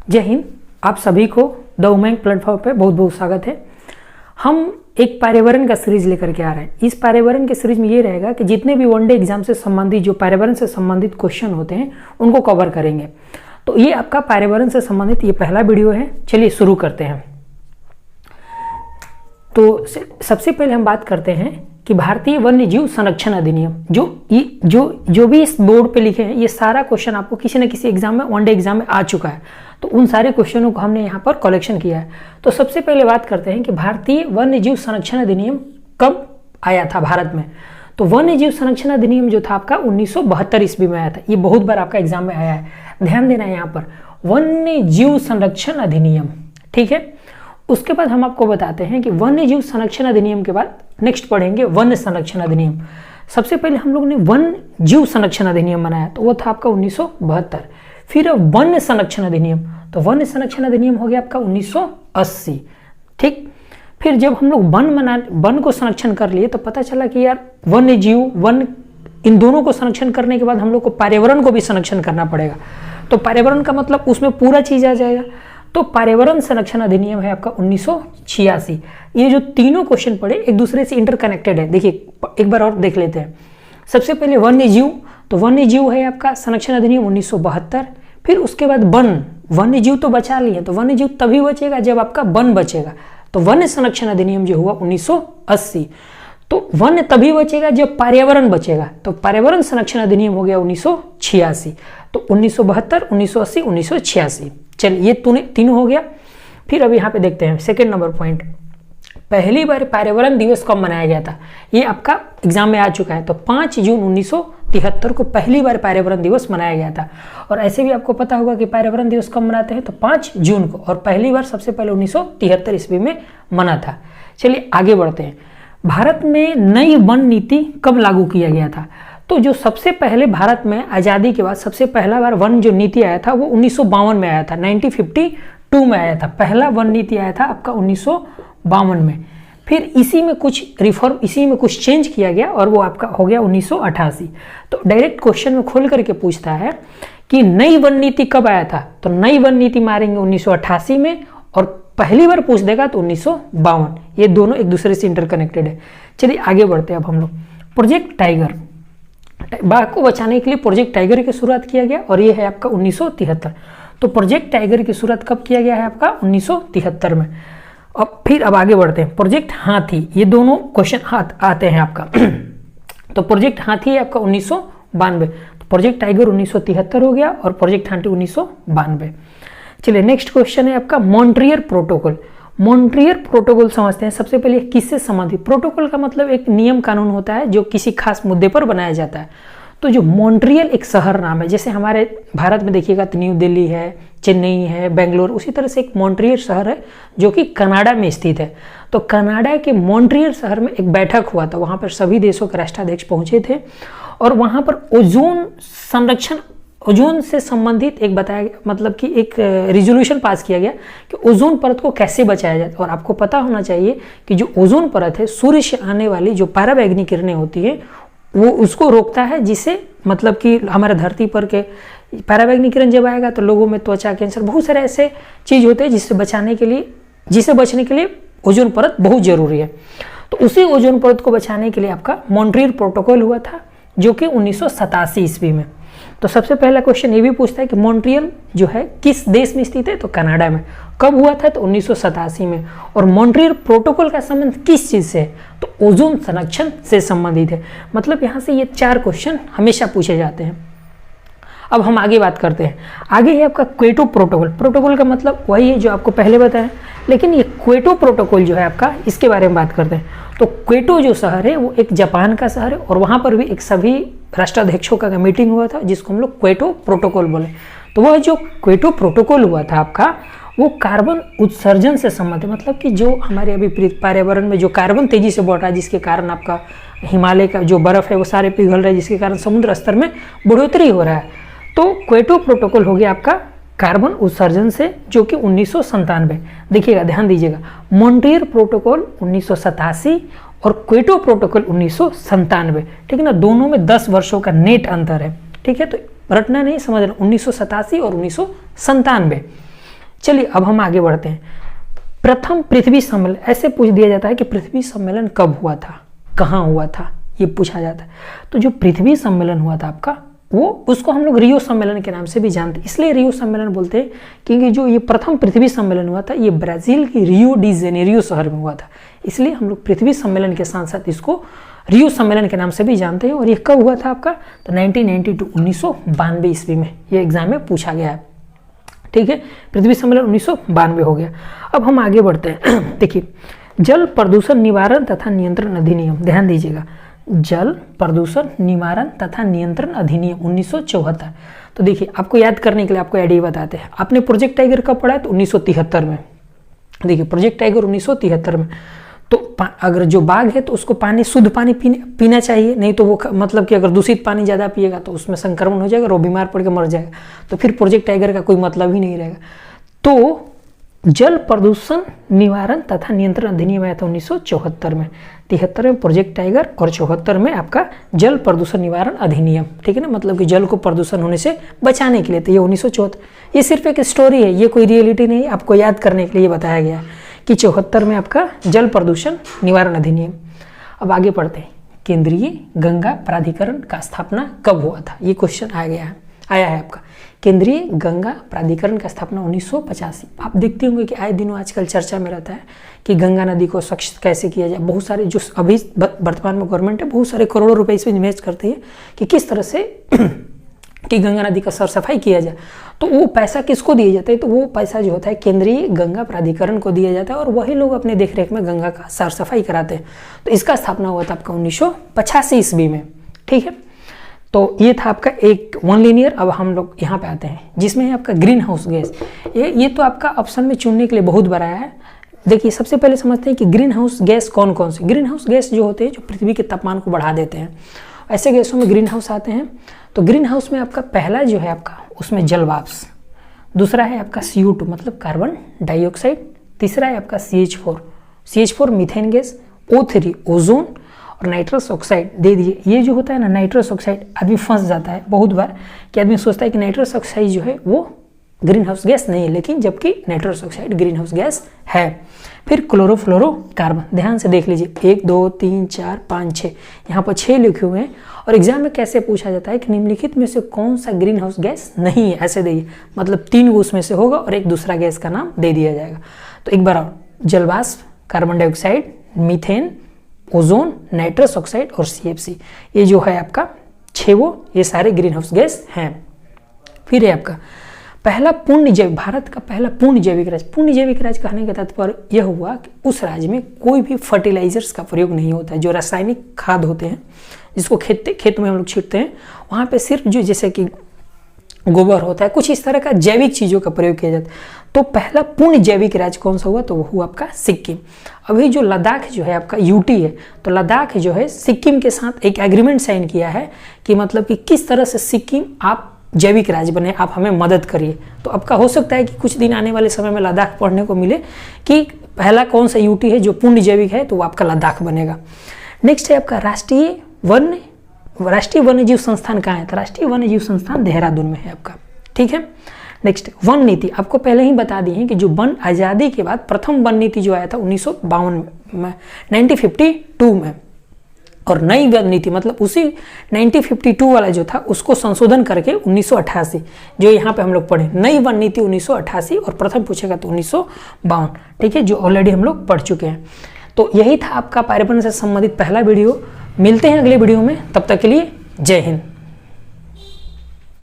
जय हिंद। आप सभी को द उमंग प्लेटफॉर्म पे बहुत बहुत स्वागत है। हम एक पर्यावरण का सीरीज लेकर के आ रहे हैं। इस पर्यावरण के सीरीज में ये रहेगा कि जितने भी वनडे एग्जाम से संबंधित जो पर्यावरण से संबंधित क्वेश्चन होते हैं उनको कवर करेंगे। तो ये आपका पर्यावरण से संबंधित ये पहला वीडियो है। चलिए शुरू करते हैं। तो सबसे पहले हम बात करते हैं कि भारतीय वन्य जीव संरक्षण अधिनियम जो भी इस बोर्ड पे लिखे हैं, ये सारा क्वेश्चन आपको किसी न किसी एग्जाम में, वनडे एग्जाम में आ चुका है। तो उन सारे क्वेश्चनों को हमने यहाँ पर कलेक्शन किया है। तो सबसे पहले बात करते हैं कि भारतीय वन्य जीव संरक्षण अधिनियम कब आया था भारत में। तो वन्य जीव संरक्षण अधिनियम जो था आपका 1972 ईस्वी में आया था। ये बहुत बार आपका एग्जाम में आया है, ध्यान देना है यहाँ पर, वन्य जीव संरक्षण अधिनियम, ठीक है। उसके बाद हम आपको बताते हैं कि वन्य जीव संरक्षण अधिनियम के बाद नेक्स्ट पढ़ेंगे वन्य संरक्षण अधिनियम। सबसे पहले हम लोग ने वन्य जीव संरक्षण अधिनियम बनाया, तो वो था आपका 1972। फिर वन्य संरक्षण अधिनियम, तो वन्य संरक्षण अधिनियम हो गया आपका 1980, ठीक। फिर जब हम लोग वन को संरक्षण कर लिए तो पता चला कि यार वन्य जीव, वन, इन दोनों को संरक्षण करने के बाद हम लोग को पर्यावरण को भी संरक्षण करना पड़ेगा। तो पर्यावरण का मतलब उसमें पूरा चीज आ जाएगा। तो पर्यावरण संरक्षण अधिनियम है आपका 1986। ये जो तीनों क्वेश्चन पढ़े एक दूसरे से इंटरकनेक्टेड है। देखिए एक बार और देख लेते हैं। सबसे पहले वन्य जीव, तो वन्य जीव है आपका संरक्षण अधिनियम 1972। फिर उसके बाद वन, वन्य जीव तो बचा लिए, तो वन्य जीव तभी बचेगा जब आपका वन बचेगा। तो वन्य संरक्षण अधिनियम जो हुआ 1980। तो वन्य तभी बचेगा जब पर्यावरण बचेगा। तो पर्यावरण संरक्षण अधिनियम हो गया 1986। तो 1972, 1980, 1986। चलिए ये तीनों हो गया। फिर अब यहाँ पे देखते हैं सेकंड नंबर पॉइंट, पहली बार पर्यावरण दिवस कब मनाया गया था। ये आपका एग्जाम में आ चुका है। तो 5 जून 1973 को पहली बार पर्यावरण दिवस मनाया गया था। और ऐसे भी आपको पता होगा कि पर्यावरण दिवस कब मनाते हैं, तो 5 जून को, और पहली बार सबसे पहले 1973 ईस्वी में मना था। चलिए आगे बढ़ते हैं। भारत में नई वन नीति कब लागू किया गया था। तो जो सबसे पहले भारत में आज़ादी के बाद सबसे पहला बार वन जो नीति आया था वो 1952 में आया था, 1952 में आया था। पहला वन नीति आया था आपका 1952 में। फिर इसी में कुछ रिफॉर्म, इसी में कुछ चेंज किया गया और वो आपका हो गया 1988। तो डायरेक्ट क्वेश्चन में खोल करके पूछता है कि नई वन नीति कब आया था। तो नई वन नीति मारेंगे 1988 में, और पहली बार पूछ देगा तो 1952। ये दोनों एक दूसरे से इंटरकनेक्टेड है। चलिए आगे बढ़ते हैं अब हम लोग। प्रोजेक्ट टाइगर, बाघ को बचाने के लिए प्रोजेक्ट टाइगर की शुरुआत किया गया, और ये है आपका 1973। तो प्रोजेक्ट टाइगर की शुरुआत कब किया गया है आपका 1973 में। अब आगे बढ़ते हैं। प्रोजेक्ट हाथी, ये दोनों क्वेश्चन आते हैं आपका। तो प्रोजेक्ट हाथी है आपका 1992। तो प्रोजेक्ट टाइगर 1973 हो गया और प्रोजेक्ट हाथी 1992। चलिए नेक्स्ट क्वेश्चन है आपका मॉन्ट्रियल प्रोटोकॉल। मॉन्ट्रियल प्रोटोकॉल समझते हैं। सबसे पहले किससे संबंधित, प्रोटोकॉल का मतलब एक नियम कानून होता है जो किसी खास मुद्दे पर बनाया जाता है। तो जो मॉन्ट्रियल एक शहर नाम है, जैसे हमारे भारत में देखिएगा तो न्यू दिल्ली है, चेन्नई है, बेंगलोर, उसी तरह से एक मॉन्ट्रियल शहर है जो कि कनाडा में स्थित है। तो कनाडा के मॉन्ट्रियल शहर में एक बैठक हुआ था, वहाँ पर सभी देशों के राष्ट्राध्यक्ष पहुंचे थे, और वहाँ पर ओजोन संरक्षण, ओजोन से संबंधित एक बताया गया, मतलब कि एक रिजोल्यूशन पास किया गया कि ओजोन परत को कैसे बचाया जाए। और आपको पता होना चाहिए कि जो ओजोन परत है, सूर्य से आने वाली जो पराबैंगनी किरणें होती है वो उसको रोकता है, जिससे मतलब कि हमारे धरती पर के पराबैंगनी किरण जब आएगा तो लोगों में त्वचा कैंसर, बहुत सारे ऐसे चीज होते हैं जिससे बचने के लिए ओजोन परत बहुत जरूरी है। तो उसी ओजोन परत को बचाने के लिए आपका मॉन्ट्रियल प्रोटोकॉल हुआ था, जो कि 1987 ईस्वी में। तो सबसे पहला क्वेश्चन ये भी पूछता है कि मॉन्ट्रियल जो है किस देश में स्थित है, तो कनाडा में। कब हुआ था, तो 1987 में। और मॉन्ट्रियल प्रोटोकॉल का संबंध किस चीज से है, तो ओजोन संरक्षण से संबंधित है। मतलब यहाँ से ये 4 क्वेश्चन हमेशा पूछे जाते हैं। अब हम आगे बात करते हैं। आगे है आपका क्योटो प्रोटोकॉल। प्रोटोकॉल का मतलब वही है जो आपको पहले बताया, लेकिन ये क्योटो प्रोटोकॉल जो है आपका, इसके बारे में बात करते हैं। तो क्योटो जो शहर है वो एक जापान का शहर है, और वहाँ पर भी एक सभी राष्ट्राध्यक्षों का मीटिंग हुआ था जिसको हम लोग क्योटो प्रोटोकॉल बोले। तो वह जो क्योटो प्रोटोकॉल हुआ था आपका, वो कार्बन उत्सर्जन से संबंधित, मतलब कि जो हमारे अभी पर्यावरण में जो कार्बन तेजी से बढ़ रहा है, जिसके कारण आपका हिमालय का जो बर्फ है वो सारे पिघल रहा है, जिसके कारण समुद्र स्तर में बढ़ोतरी हो रहा है। तो क्योटो प्रोटोकॉल हो गया आपका कार्बन उत्सर्जन से, जो कि 1997। देखिएगा, ध्यान दीजिएगा, मॉन्ट्रियल प्रोटोकॉल 1987 और क्योटो प्रोटोकॉल 1997, ठीक है ना। दोनों में 10 वर्षों का नेट अंतर है, ठीक है। तो रटना नहीं, समझना, 1987 और 1997। चलिए अब हम आगे बढ़ते हैं। प्रथम पृथ्वी सम्मेलन, ऐसे पूछ दिया जाता है कि पृथ्वी सम्मेलन कब हुआ था, कहाँ हुआ था, ये पूछा जाता है। तो जो पृथ्वी सम्मेलन हुआ था आपका, वो उसको हम लोग रियो सम्मेलन के नाम से भी जानते हैं। इसलिए रियो सम्मेलन बोलते हैं क्योंकि जो ये प्रथम पृथ्वी सम्मेलन हुआ था ये ब्राजील की रियो डी जेनेरियो शहर में हुआ था। इसलिए हम लोग पृथ्वी सम्मेलन के साथ साथ इसको रियो सम्मेलन के नाम से भी जानते हैं। और ये कब हुआ था आपका, तो 1992 1992 ईस्वी में ये एग्जाम में पूछा गया है। ठीक है, पृथ्वी सम्मेलन 1992 हो गया। अब हम आगे बढ़ते हैं। देखिए, जल प्रदूषण निवारण तथा नियंत्रण अधिनियम, ध्यान दीजिएगा, जल प्रदूषण निवारण तथा नियंत्रण अधिनियम 1974। तो देखिए, आपको याद करने के लिए आपको आइडिया बताते हैं। आपने प्रोजेक्ट टाइगर कब पढ़ा है, तो 1973 में। देखिए, प्रोजेक्ट टाइगर 1973 में। तो अगर जो बाघ है तो उसको पानी, शुद्ध पानी पीना चाहिए, नहीं तो वो मतलब कि अगर दूषित पानी ज़्यादा पिएगा तो उसमें संक्रमण हो जाएगा और वो बीमार पड़ के मर जाएगा। तो फिर प्रोजेक्ट टाइगर का कोई मतलब ही नहीं रहेगा। तो जल प्रदूषण निवारण तथा नियंत्रण अधिनियम आया था 1974 में। 73 में प्रोजेक्ट टाइगर और 74 में आपका जल प्रदूषण निवारण अधिनियम। ठीक है ना, मतलब कि जल को प्रदूषण होने से बचाने के लिए। तो ये 1974, ये सिर्फ एक स्टोरी है, ये कोई रियलिटी नहीं है, आपको याद करने के लिए बताया गया है कि 74 में आपका जल प्रदूषण निवारण अधिनियम। अब आगे पढ़ते हैं, केंद्रीय गंगा प्राधिकरण का स्थापना कब हुआ था, ये क्वेश्चन आया है आपका। केंद्रीय गंगा प्राधिकरण का स्थापना 1985। आप देखते होंगे कि आए दिनों आजकल चर्चा में रहता है कि गंगा नदी को स्वच्छ कैसे किया जाए। बहुत सारे जो अभी वर्तमान में गवर्नमेंट है, बहुत सारे करोड़ों रुपए इसमें इन्वेस्ट करती है कि किस तरह से कि गंगा नदी का साफ सफाई किया जाए। तो वो पैसा किसको दिया जाता है, तो वो पैसा जो होता है केंद्रीय गंगा प्राधिकरण को दिया जाता है और वही लोग अपने देखरेख में गंगा का साफ सफाई कराते हैं। तो इसका स्थापना हुआ था आपका 1985 ईस्वी में। ठीक है, तो ये था आपका एक वन लीनियर। अब हम लोग यहाँ पे आते हैं जिसमें है आपका ग्रीन हाउस गैस। ये तो आपका ऑप्शन में चुनने के लिए बहुत बड़ा है। देखिए, सबसे पहले समझते हैं कि ग्रीन हाउस गैस कौन कौन से। ग्रीन हाउस गैस जो होते हैं जो पृथ्वी के तापमान को बढ़ा देते हैं, ऐसे गैसों में ग्रीन हाउस आते हैं। तो ग्रीन हाउस में आपका पहला जो है आपका, उसमें जल वाष्प, दूसरा है आपका CO2 मतलब कार्बन डाइऑक्साइड, तीसरा है आपका CH4 methane gas, O3 ozone और नाइट्रस ऑक्साइड दे दिए। ये जो होता है ना नाइट्रस ऑक्साइड, आदमी फंस जाता है बहुत बार कि आदमी सोचता है कि नाइट्रस ऑक्साइड जो है वो ग्रीन हाउस गैस नहीं है, लेकिन जबकि nitrous oxide green house gas है। फिर क्लोरोफ्लोरोकार्बन, ध्यान से देख लीजिए, 1 2 3 4 5 6, यहाँ पर 6 लिखे हुए हैं। और एग्जाम में कैसे पूछा जाता है कि निम्नलिखित में से कौन सा ग्रीन हाउस गैस नहीं है, ऐसे दिए, मतलब 3 उसमें से होगा और एक दूसरा गैस का नाम दे दिया जाएगा। तो एक बार और, जलवाष्प, carbon dioxide, methane, ozone, nitrous oxide और CFC, ये जो है आपका 6 ये सारे ग्रीन हाउस गैस हैं। फिर है आपका पहला पूर्ण जैविक, भारत का पहला पूर्ण जैविक राज्य। पूर्ण जैविक राज्य कहने का तात्पर्य यह हुआ कि उस राज्य में कोई भी फर्टिलाइजर्स का प्रयोग नहीं होता है, जो रासायनिक खाद होते हैं जिसको खेत में हम लोग छींटते हैं, वहाँ पे सिर्फ जो जैसे कि गोबर होता है, कुछ इस तरह का जैविक चीज़ों का प्रयोग किया जाता है। तो पहला पूर्ण जैविक राज्य कौन सा हुआ, तो वो हुआ आपका सिक्किम। अभी जो लद्दाख जो है आपका UT है, तो लद्दाख जो है सिक्किम के साथ एक एग्रीमेंट साइन किया है कि मतलब कि किस तरह से सिक्किम आप जैविक राज्य बने, आप हमें मदद करिए। तो आपका हो सकता है कि कुछ दिन आने वाले समय में लद्दाख पढ़ने को मिले कि पहला कौन सा UT है जो पूर्ण जैविक है, तो वो आपका लद्दाख बनेगा। नेक्स्ट है आपका राष्ट्रीय वन्य जीव संस्थान कहाँ है, तो राष्ट्रीय वन्य जीव संस्थान देहरादून में है आपका। ठीक है, नेक्स्ट वन नीति, आपको पहले ही बता दी है कि जो वन आज़ादी के बाद प्रथम वन नीति जो आया था 1952 में, 1952 में, और नई वन नीति मतलब उसी 1952 वाला जो था उसको संशोधन करके 1988, जो यहाँ पे हम लोग पढ़े, नई वन नीति 1988 और प्रथम पूछेगा तो 1952। ठीक है, जो ऑलरेडी हम लोग पढ़ चुके हैं। तो यही था आपका पर्यावरण से संबंधित पहला वीडियो। मिलते हैं अगले वीडियो में, तब तक के लिए जय हिंद।